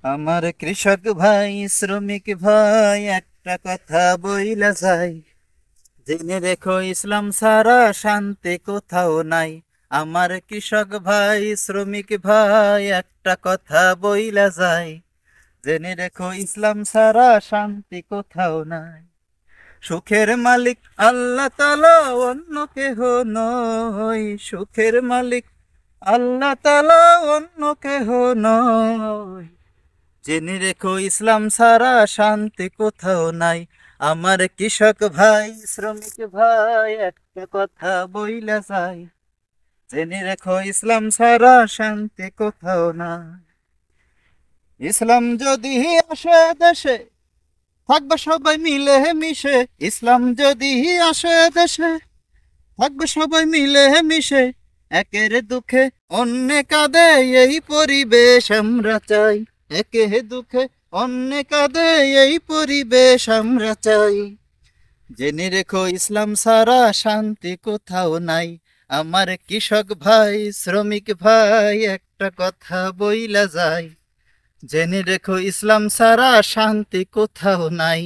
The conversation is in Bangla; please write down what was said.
আমার কৃষক ভাই শ্রমিক ভাই একটা কথা বইলা যাই, জেনে রেখো ইসলাম ছাড়া শান্তি কোথাও নাই। আমার কৃষক ভাই শ্রমিক ভাই একটা কথা বইলা যাই, জেনে রেখো ইসলাম ছাড়া শান্তি কোথাও নাই। সুখের মালিক আল্লাহ তাআলা, অন্য কেহ নয়। সুখের মালিক আল্লাহ তাআলা, অন্য কেহ নয়। জেনে রেখো ইসলাম ছাড়া শান্তি কোথাও নাই। আমার কৃষক ভাই শ্রমিক ভাই একটা কথা বইলা যায়, জেনে রেখো ইসলাম ছাড়া শান্তি কোথাও নাই। ইসলাম যদি আসে দেশে, থাকবে সবাই মিলে মিশে। ইসলাম যদি আসে দেশে, থাকবে সবাই মিলে মিশে। একের দুঃখে অন্যে কাঁদে, এই পরিবেশ আমরা চাই। একে দুঃখে অন্যে কাঁদে, এই পরিবেশ আমরা চাই। জেনে রেখো ইসলাম ছাড়া শান্তি কোথাও নাই। আমার কৃষক ভাই শ্রমিক ভাই একটা কথা বইলা যায়, জেনে রেখো ইসলাম ছাড়া শান্তি কোথাও নাই।